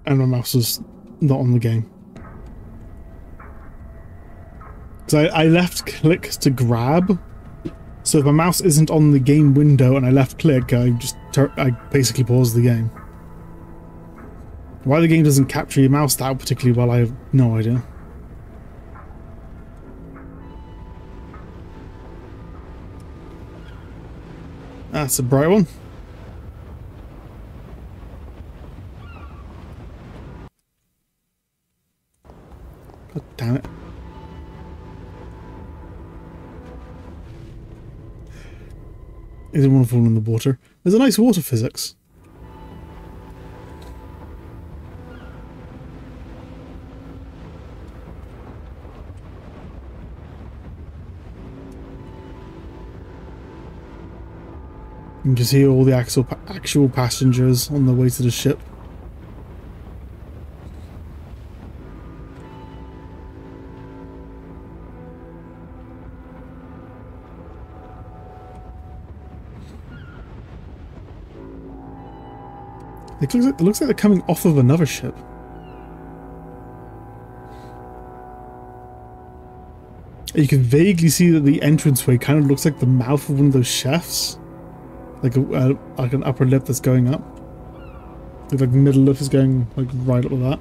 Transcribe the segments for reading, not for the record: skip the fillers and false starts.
and my mouse was not on the game. So I left click to grab. So if my mouse isn't on the game window and I left click, I basically pause the game. Why the game doesn't capture your mouse that particularly well, I have no idea. That's a bright one. God damn it. I didn't want to fall in the water. There's a nice water physics. You can see all the actual passengers on the way to the ship. It looks like they're coming off of another ship. You can vaguely see that the entranceway kind of looks like the mouth of one of those chefs. Like like an upper lip that's going up. Like the middle lip is going like right up with that.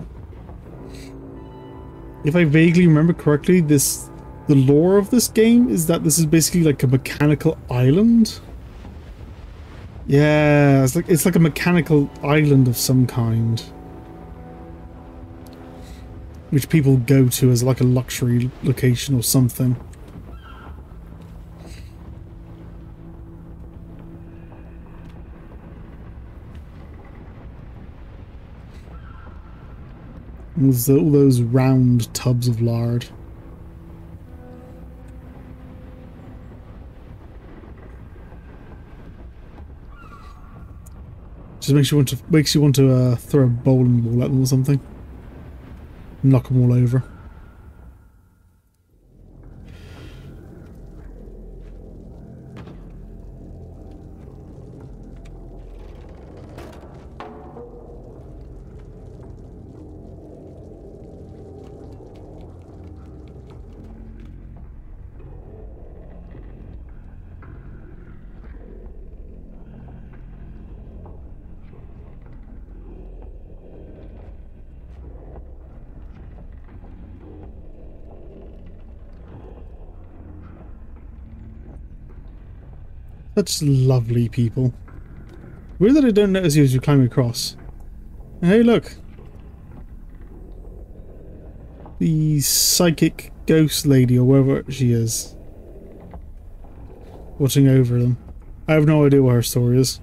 If I vaguely remember correctly, the lore of this game is that this is basically like a mechanical island. Yeah, it's like a mechanical island of some kind, which people go to as like a luxury location or something. And there's all those round tubs of lard. Just makes you want to throw a bowling ball at them or something. Knock them all over. Such lovely people. Weird that I don't notice you as you climb across. Hey, look. The psychic ghost lady, or wherever she is. Watching over them. I have no idea what her story is.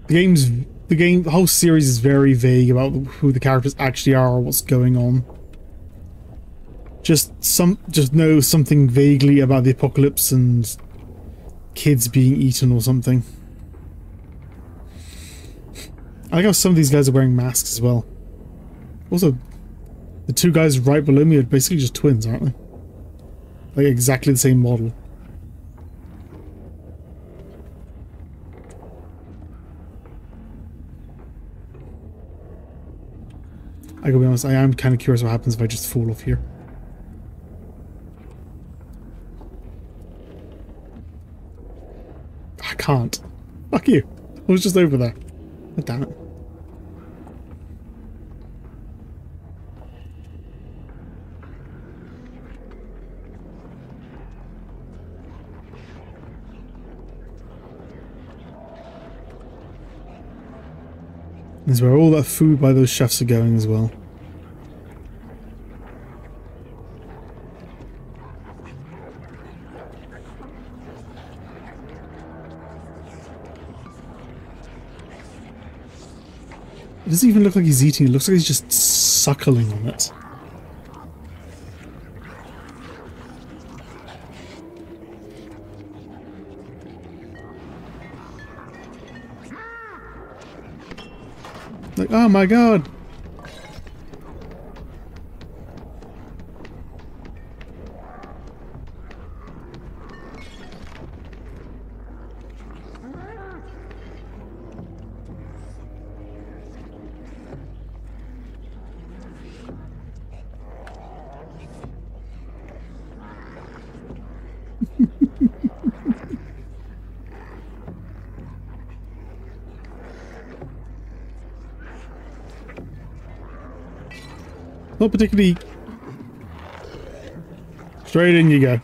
The whole series is very vague about who the characters actually are or what's going on. Just know something vaguely about the apocalypse and kids being eaten or something. I like how some of these guys are wearing masks as well. Also, the two guys right below me are basically just twins, aren't they? Like exactly the same model. I gotta be honest, I am kind of curious what happens if I just fall off here. I can't. Fuck you. I was just over there. God damn it. This is where all that food by those chefs are going as well. It doesn't even look like he's eating, it looks like he's just suckling on it. Like, oh my god! Not particularly... Straight in you go.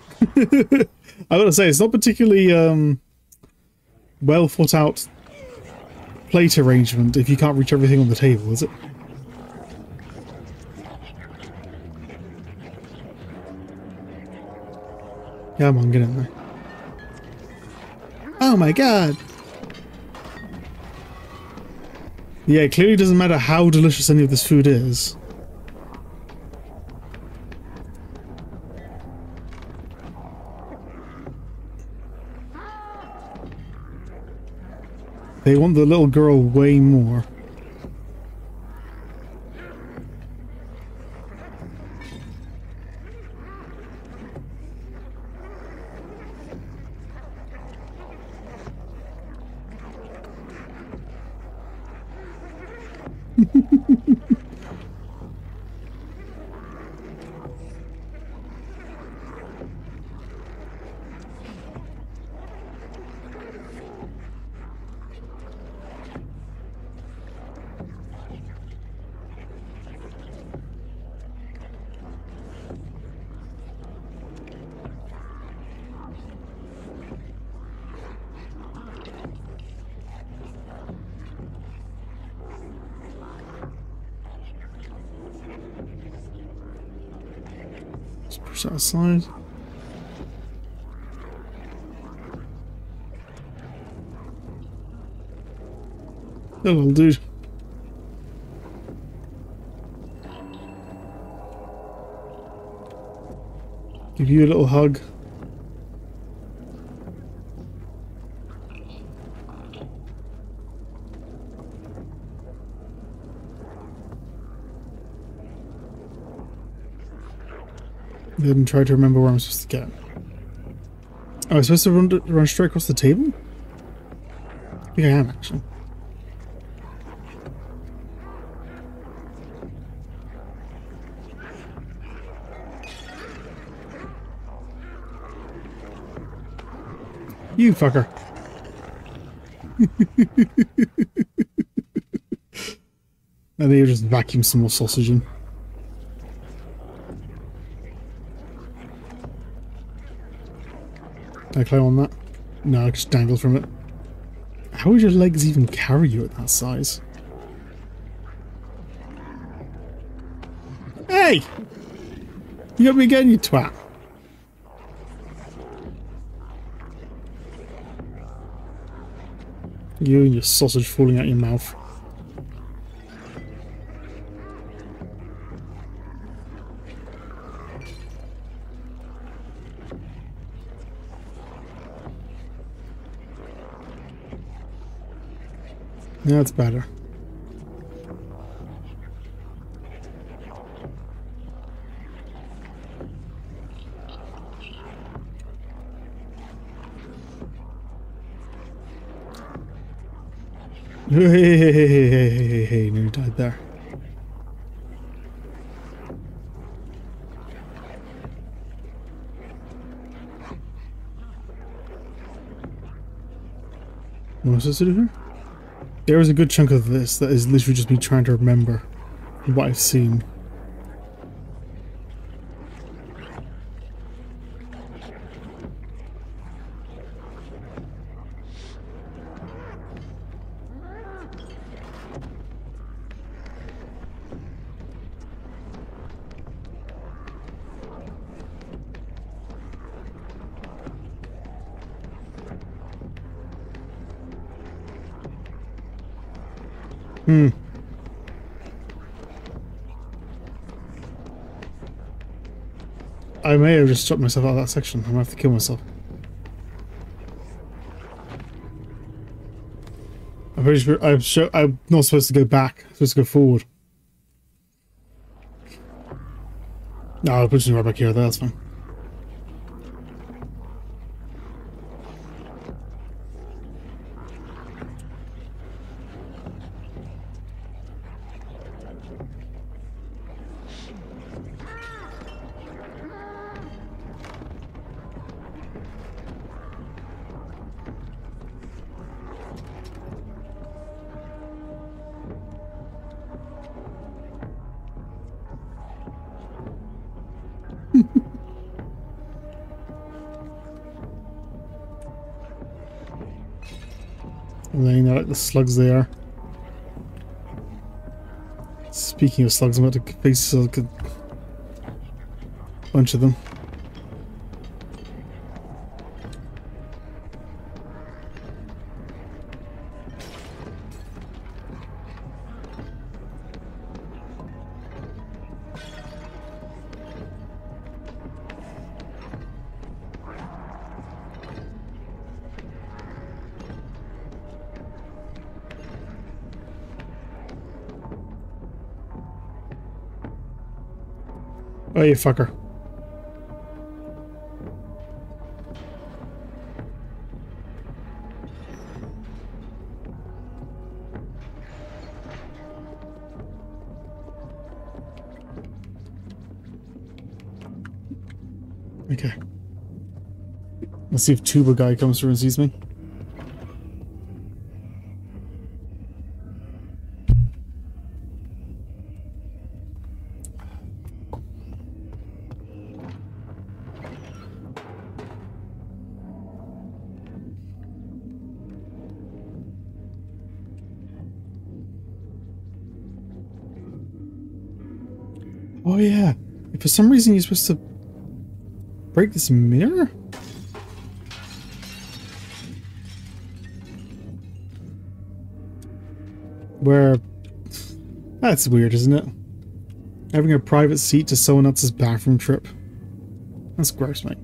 I gotta say, it's not particularly well thought out plate arrangement if you can't reach everything on the table, is it? Come on, get in there. Oh my god! Yeah, it clearly doesn't matter how delicious any of this food is. They want the little girl way more. Just push that aside. Hello, dude. Give you a little hug. Then try to remember where I'm supposed to get. Oh, I'm supposed to run straight across the table? I think I am, actually. You fucker. And then you just vacuum some more sausage in. Can I climb on that? No, I just dangle from it. How would your legs even carry you at that size? Hey! You got me again, you twat. You and your sausage falling out your mouth. That's better. Hey, nearly died there. What am I supposed to do here? There is a good chunk of this that is literally just me trying to remember what I've seen. I may have just shot myself out of that section. I'm gonna have to kill myself. I'm pretty sure I'm not supposed to go back. I'm supposed to go forward. No, I'll put you right back here. That's fine. And then they're like the slugs they are. Speaking of slugs, I'm about to face like a bunch of them. Oh, you fucker. Okay. Let's see if Tuba guy comes through and sees me. Oh yeah. For some reason you're supposed to break this mirror? Where... That's weird, isn't it? Having a private seat to someone else's bathroom trip. That's gross, mate.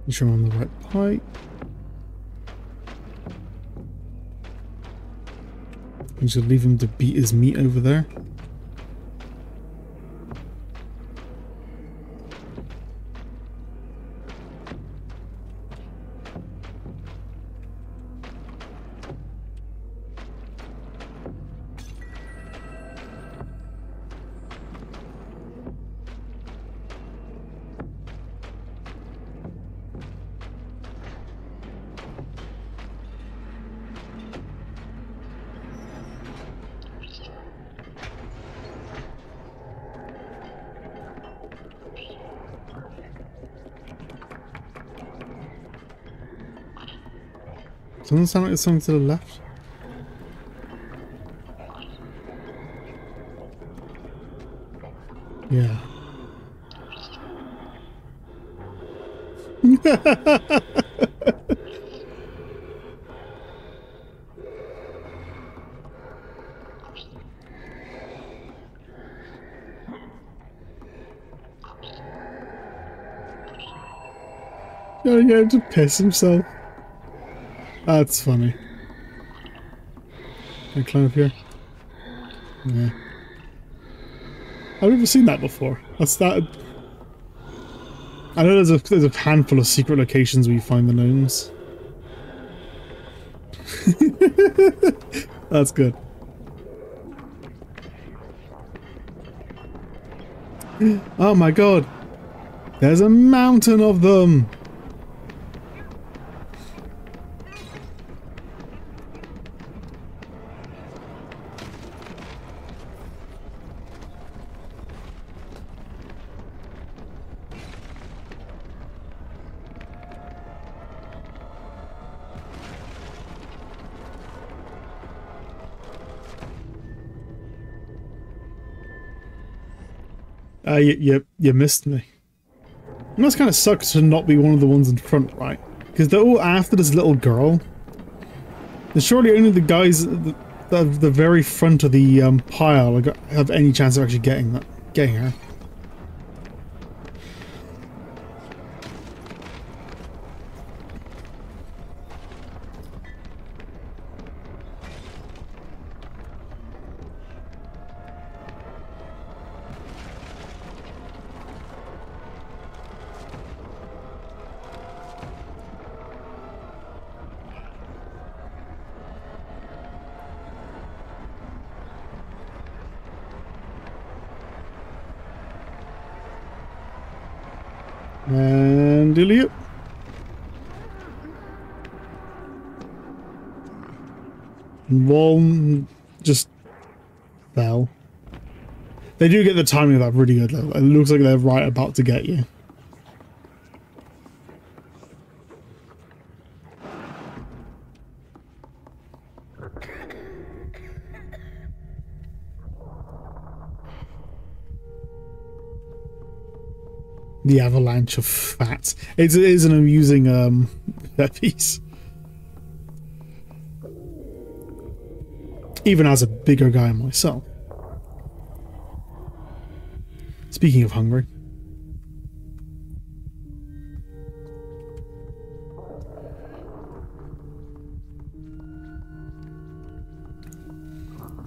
Make sure I'm on the right pipe. I'm just gonna leave him to beat his meat over there. Doesn't sound like there's something to the left. Yeah. Oh, yeah, to piss himself. That's funny. Can I climb up here? Yeah. I've never seen that before. That's that. I know there's a handful of secret locations where you find the gnomes. That's good. Oh my god! There's a mountain of them! You missed me. And that's kind of sucks to not be one of the ones in front, right? Because they're all after this little girl. And surely only the guys at the very front of the pile have any chance of actually getting her. And delete. One just fell. They do get the timing of that really good though. It looks like they're right about to get you. The avalanche of fat. It is an amusing piece. Even as a bigger guy myself. Speaking of hungry.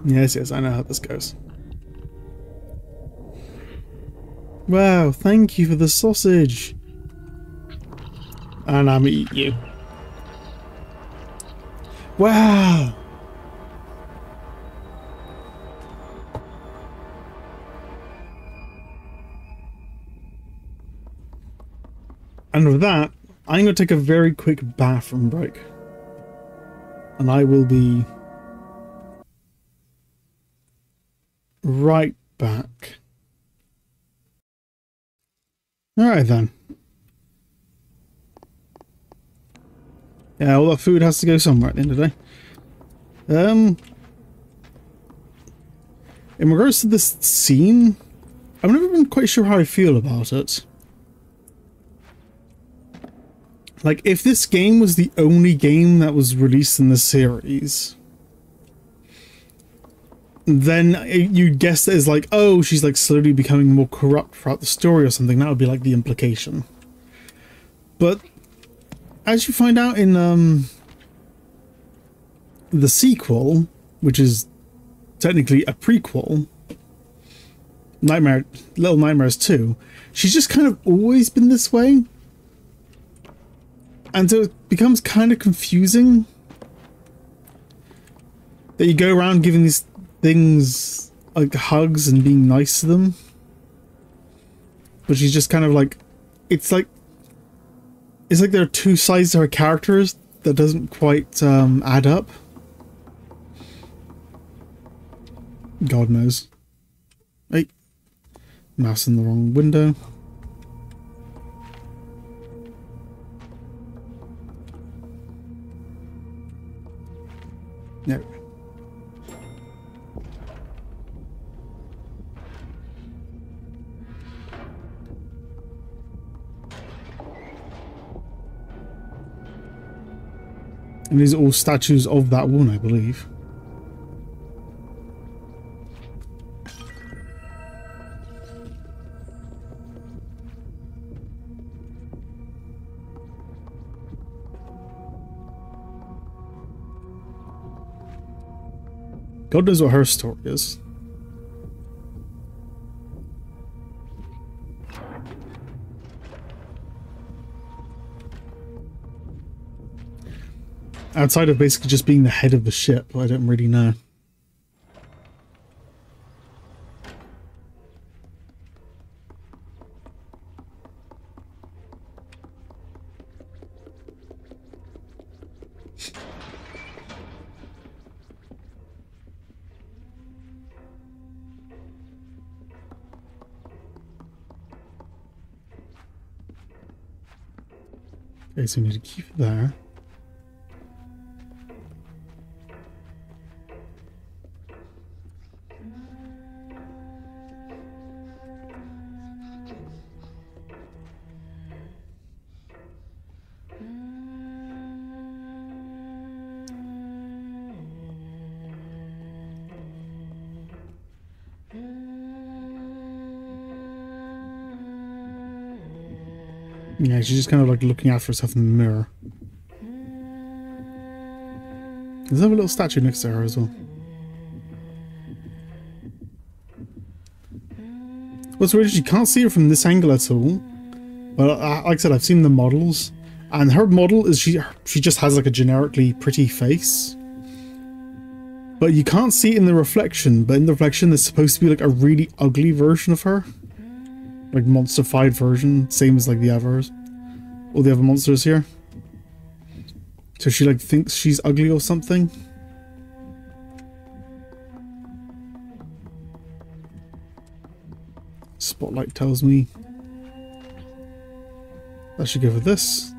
Yes, I know how this goes. Wow, thank you for the sausage. And I'm eat you. Wow. And with that, I'm going to take a very quick bathroom break. And I will be right back. Alright then. Yeah, all that food has to go somewhere at the end of the day. In regards to this scene, I've never been quite sure how I feel about it. Like, if this game was the only game that was released in the series, then you'd guess that it's like, oh, she's like slowly becoming more corrupt throughout the story or something. That would be like the implication. But as you find out in the sequel, which is technically a prequel, Little Nightmares 2, she's just kind of always been this way. And so it becomes kind of confusing that you go around giving these things like hugs and being nice to them, but she's just kind of like, it's like there are two sides to her characters that doesn't quite add up. God knows. Hey, mouse in the wrong window. There we go. And these are all statues of that woman, I believe. God knows what her story is. Outside of basically just being the head of the ship, I don't really know. Okay, so we need to keep it there. Yeah, she's just kind of like looking after herself in the mirror. There's a little statue next to her as well. What's weird is you can't see her from this angle at all. But like I said, I've seen the models, and her model is she just has like a generically pretty face. But you can't see it in the reflection. But in the reflection, there's supposed to be like a really ugly version of her. like monster-fied version, same as like the others, all the other monsters here. So she like thinks she's ugly or something. Spotlight tells me I should go for this.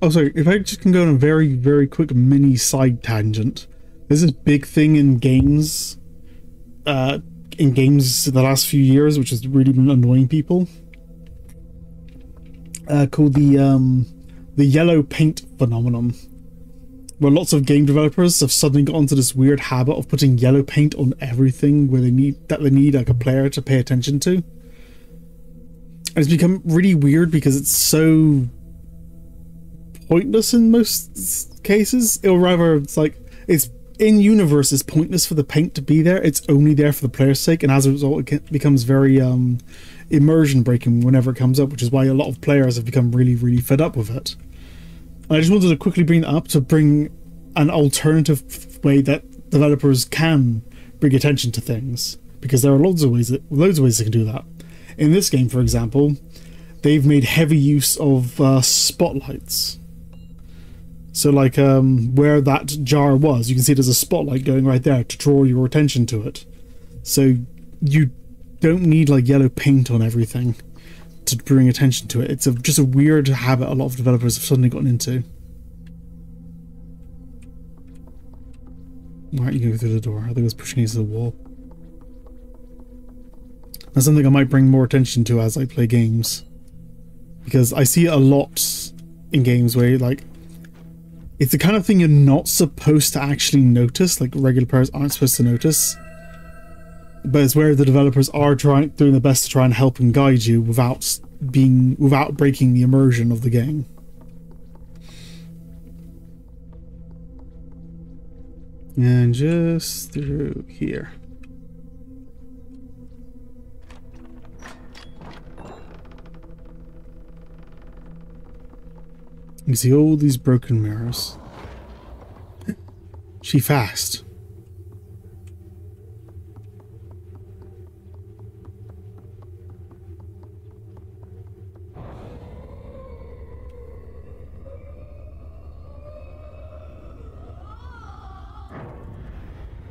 Oh, sorry, if I just can go on a very, very quick mini side tangent. There's this big thing in games the last few years, which has really been annoying people, called the yellow paint phenomenon, where lots of game developers have suddenly got into this weird habit of putting yellow paint on everything where they need like a player to pay attention to. And it's become really weird because it's so pointless in most cases. It's like, it's in universe, it's pointless for the paint to be there. It's only there for the player's sake, and as a result it becomes very immersion breaking whenever it comes up, which is why a lot of players have become really, really fed up with it. And I just wanted to quickly bring that up to bring an alternative way that developers can bring attention to things, because there are loads of ways they can do that. In this game, for example, they've made heavy use of spotlights. So like where that jar was, you can see there's a spotlight going right there to draw your attention to it. So you don't need like yellow paint on everything to bring attention to it. It's just a weird habit a lot of developers have suddenly gotten into. Why aren't you going through the door? I think I was pushing into the wall. That's something I might bring more attention to as I play games, because I see it a lot in games where like it's the kind of thing you're not supposed to actually notice, like regular players aren't supposed to notice, but it's where the developers are doing their best to try and help and guide you without breaking the immersion of the game. And just through here. You see all these broken mirrors. She fast.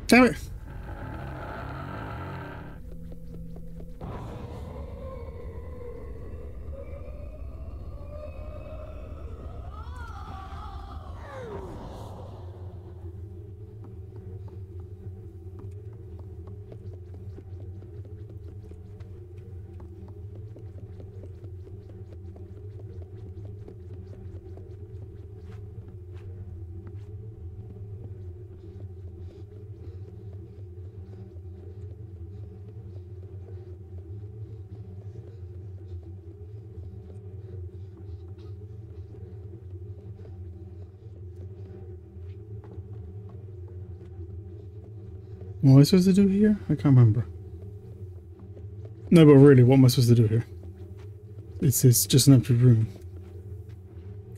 Damn it. What am I supposed to do here? I can't remember. No, but really, what am I supposed to do here? It's just an empty room.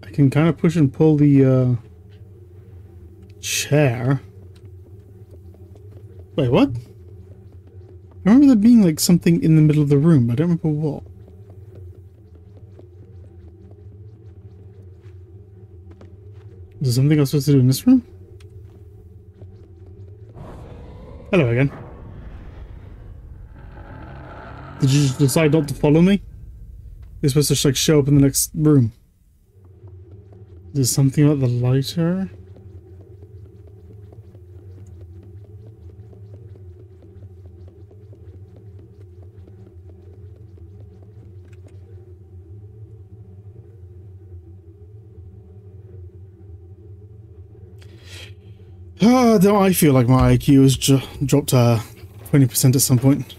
I can kind of push and pull the chair. Wait, what? I remember there being like something in the middle of the room. I don't remember what. Is there something I was supposed to do in this room? Hello again. Did you just decide not to follow me? You're supposed to like show up in the next room. There's something about the lighter. Don't I feel like my IQ has dropped 20% at some point?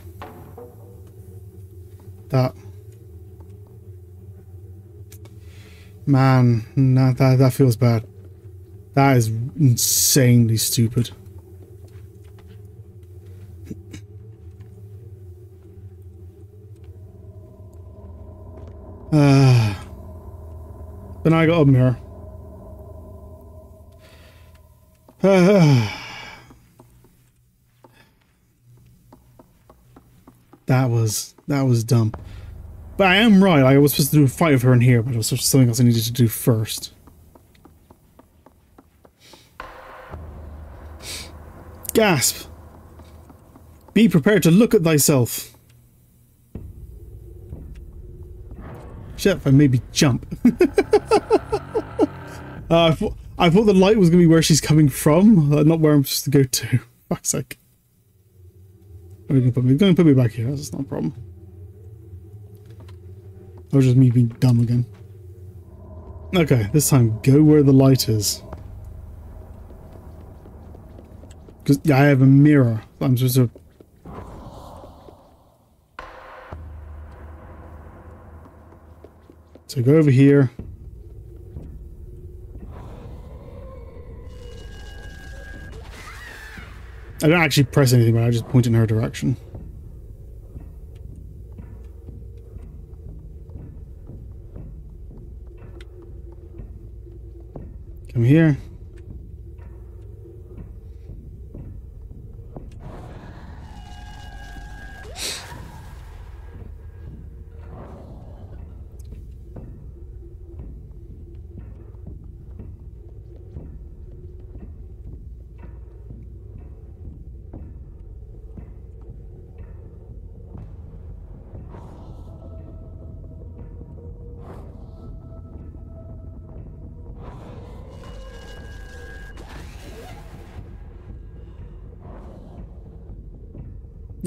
Man, nah, that feels bad. That is insanely stupid. But now I got a mirror. That was dumb. But I am right, I was supposed to do a fight with her in here, but it was something else I needed to do first. Gasp! Be prepared to look at thyself. Shit, if I maybe jump. I thought the light was going to be where she's coming from, not where I'm supposed to go to. Fuck's sake. Are you going to put me back here? That's not a problem. Or just me being dumb again. Okay, this time go where the light is. Because yeah, I have a mirror. I'm supposed to... So go over here. I don't actually press anything, but I just point in her direction. Come here.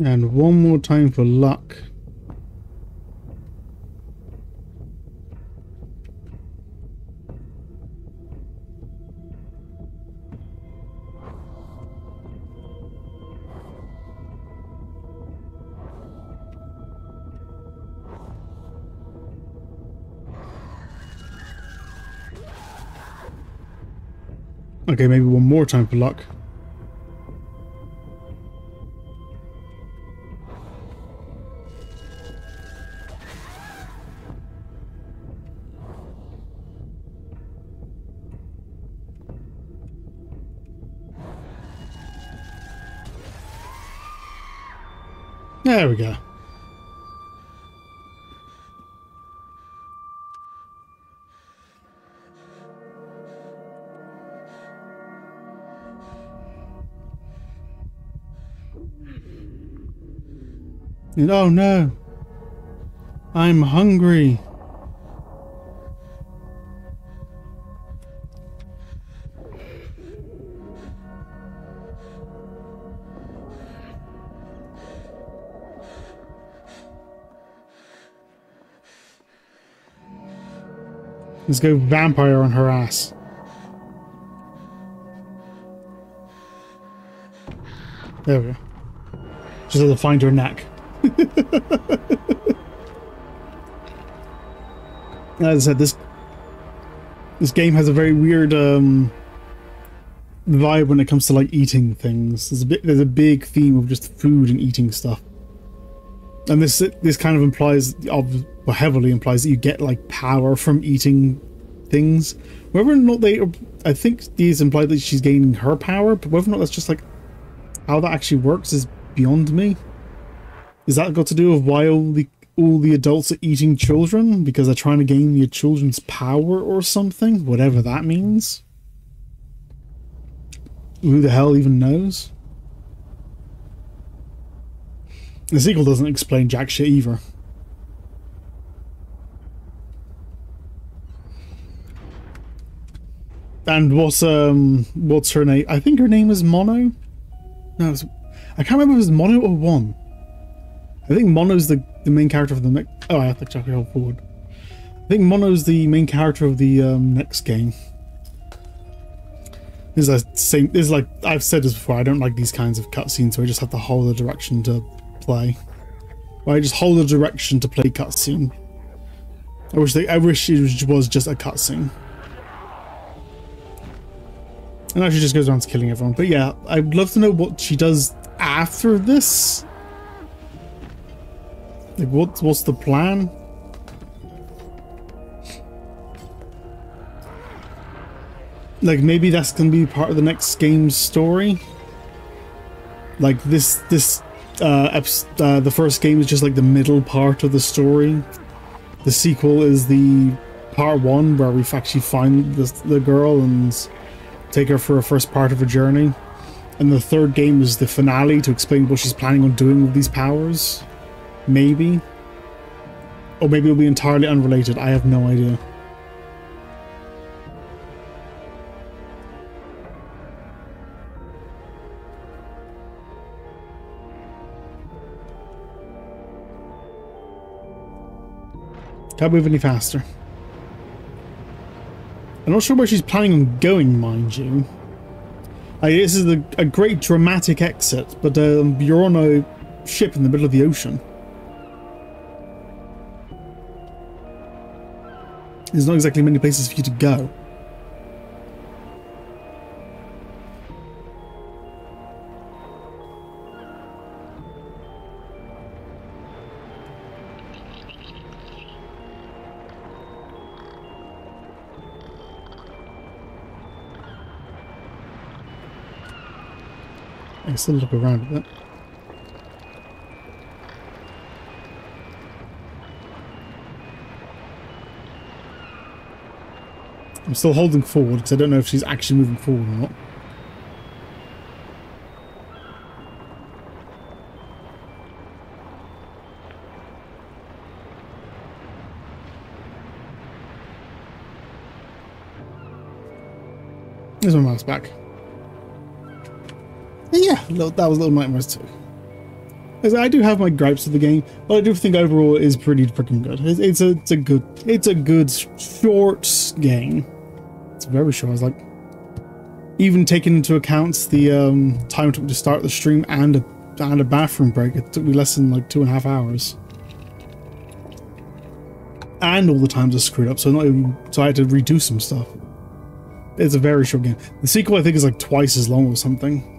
And one more time for luck. Okay, maybe one more time for luck. There we go. And oh no, I'm hungry. Let's go vampire on her ass. There we go. Just have to find her neck. As I said, this game has a very weird vibe when it comes to like eating things. There's a big theme of just food and eating stuff. And this kind of implies, well, heavily implies that you get like power from eating things. Whether or not I think these imply that she's gaining her power, but whether or not that's just like how that actually works is beyond me. Is that got to do with why all the adults are eating children? Because they're trying to gain your children's power or something? Whatever that means. Who the hell even knows? The sequel doesn't explain jack shit either. And what's her name? I think her name is Mono? No, I can't remember if it was Mono or One. I think Mono's the main character of the next... Oh, I have to check it all forward. I think Mono's the main character of the next game. This is like I've said this before, I don't like these kinds of cutscenes, so I just have to hold the direction to play. Or I just hold the direction to play cutscene. I wish it was just a cutscene. And now she just goes around killing everyone. But yeah, I'd love to know what she does after this. Like, what's the plan? Like, maybe that's gonna be part of the next game's story. Like, the first game is just like the middle part of the story. The sequel is the part one where we actually find the girl and take her for a first part of her journey. And the third game is the finale to explain what she's planning on doing with these powers. Maybe. Or maybe it'll be entirely unrelated. I have no idea. Can't move any faster. I'm not sure where she's planning on going, mind you. This is a great dramatic exit, but you're on a ship in the middle of the ocean. There's not exactly many places for you to go. I can still look around a bit. I'm still holding forward because I don't know if she's actually moving forward or not. There's my mouse back. Yeah, that was Little Nightmares too. I do have my gripes with the game, but I do think overall it is pretty freaking good. It's a good short game. It's very short. It's like, even taking into account the time it took to start the stream and a bathroom break, it took me less than like 2.5 hours. And all the times I screwed up, so I had to redo some stuff. It's a very short game. The sequel I think is like twice as long or something.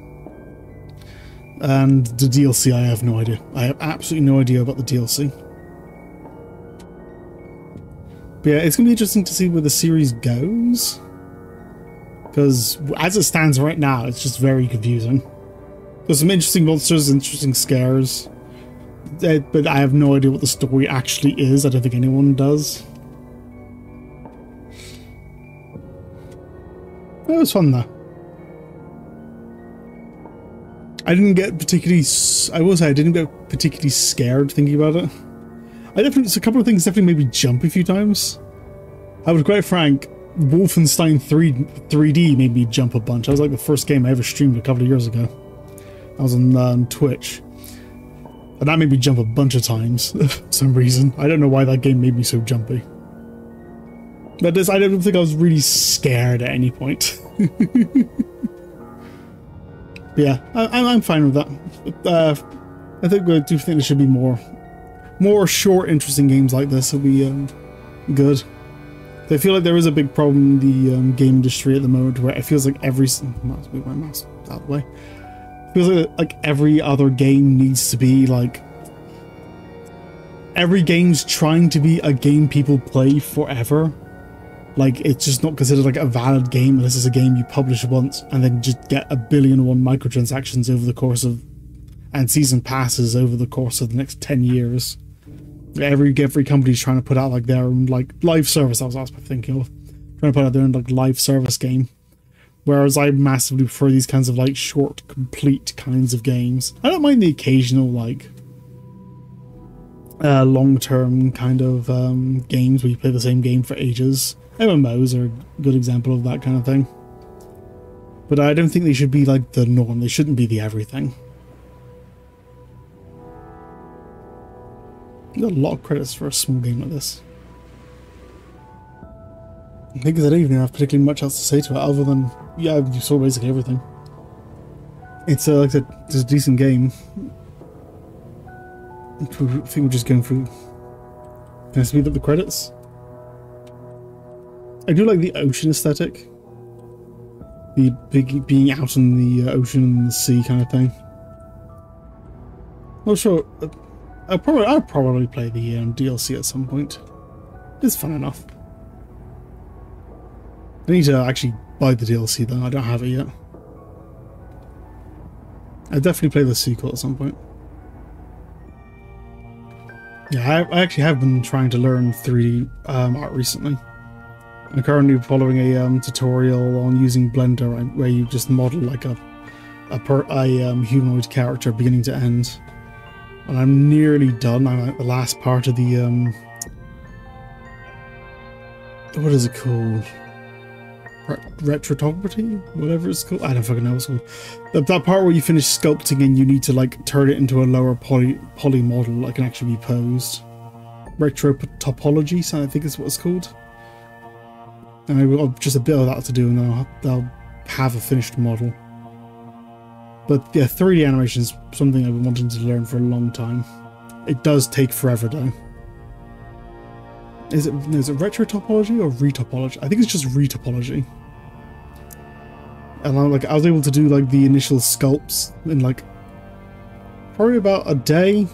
And the DLC, I have no idea. I have absolutely no idea about the DLC. But yeah, it's going to be interesting to see where the series goes. Because as it stands right now, it's just very confusing. There's some interesting monsters, interesting scares. But I have no idea what the story actually is. I don't think anyone does. It was fun though. I didn't get particularly, I will say I didn't get particularly scared thinking about it. There's a couple of things definitely made me jump a few times. I was quite frank, Wolfenstein 3D made me jump a bunch. That was like the first game I ever streamed a couple of years ago. I was on Twitch. And that made me jump a bunch of times for some reason. I don't know why that game made me so jumpy. But I don't think I was really scared at any point. Yeah, I'm fine with that. I do think there should be more short, interesting games like this. Will be good. I feel like there is a big problem in the game industry at the moment where it feels like every move my mouse out of the way. It feels like every other game needs to be like every game's trying to be a game people play forever. Like, it's just not considered like a valid game unless it's a game you publish once and then just get 1,000,000,001 microtransactions over the course of, and season passes over the course of the next 10 years. Every company's trying to put out like their own like live service. That was what I was thinking of. Trying to put out their own like live service game. Whereas I massively prefer these kinds of like short, complete kinds of games. I don't mind the occasional like long-term kind of games where you play the same game for ages. MMOs are a good example of that kind of thing. But I don't think they should be like the norm. They shouldn't be the everything. You got a lot of credits for a small game like this. I think I don't even have particularly much else to say to it other than, yeah, you saw basically everything. It's like it's a decent game. I think we're just going through. Can I speed up the credits? I do like the ocean aesthetic. The being out in the ocean and the sea kind of thing. Not sure. I'll probably play the DLC at some point. It's fun enough. I need to actually buy the DLC though. I don't have it yet. I'll definitely play the sequel at some point. Yeah, I actually have been trying to learn 3D art recently. I'm currently following a tutorial on using Blender where you just model like a humanoid character beginning to end. And I'm nearly done. I'm at the last part of the what is it called? Retrotopography? Whatever it's called. I don't fucking know what it's called. That part where you finish sculpting and you need to like turn it into a lower poly model that can actually be posed. Retro-topology, so I think is what it's called. And I've got just a bit of that to do and then I'll have a finished model. But yeah, 3D animation is something I've been wanting to learn for a long time. It does take forever though. Is it retro-topology or retopology? I think it's just retopology. And I was able to do like the initial sculpts in like probably about a day.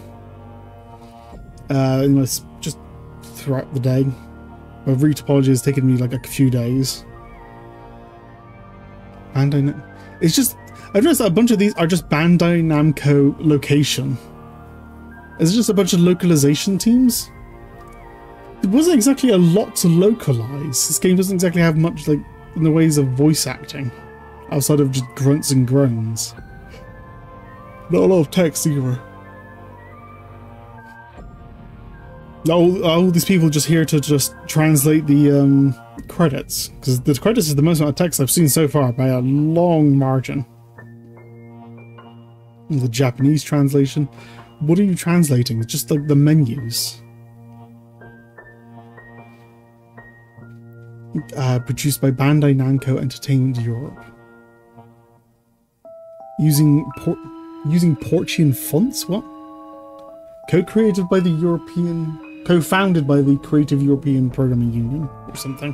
You know, just throughout the day. But retopology has taken me like a few days. It's just I've noticed that a bunch of these are just Bandai Namco location. It's just a bunch of localization teams. There wasn't exactly a lot to localize. This game doesn't exactly have much like in the ways of voice acting, outside of just grunts and groans. Not a lot of text either. All these people just here to just translate the credits, because the credits is the most amount of text I've seen so far by a long margin. And the Japanese translation. What are you translating? It's just like the menus. Produced by Bandai Namco Entertainment Europe. Using Portian fonts? What? Co-founded by the Creative European Programming Union or something.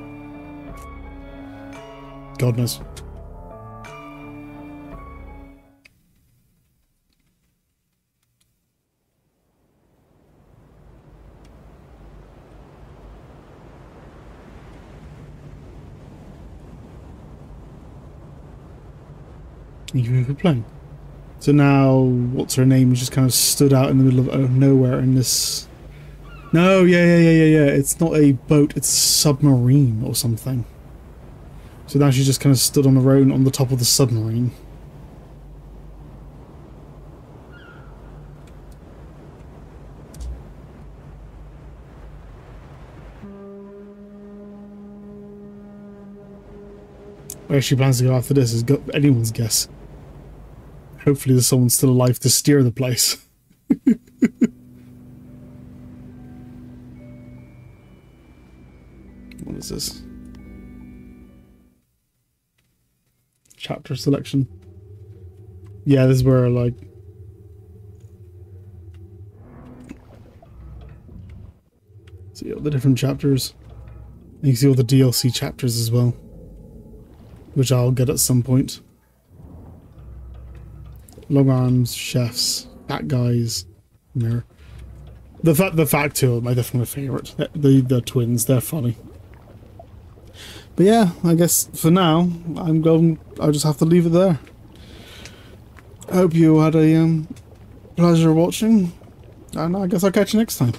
God knows. Even for playing. So now, what's her name? Just kind of stood out in the middle of nowhere in this. No, yeah. It's not a boat, it's a submarine or something. So now she just kind of stood on her own on the top of the submarine. Where she plans to go after this is anyone's guess. Hopefully there's someone still alive to steer the place. What is this? Chapter selection. Yeah, this is where like... see all the different chapters. And you can see all the DLC chapters as well. Which I'll get at some point. Long arms, chefs, fat guys, mirror. The fat two are my definitely favourite. The twins, they're funny. But yeah, I guess for now I'll just have to leave it there. I hope you had a pleasure watching, and I guess I'll catch you next time.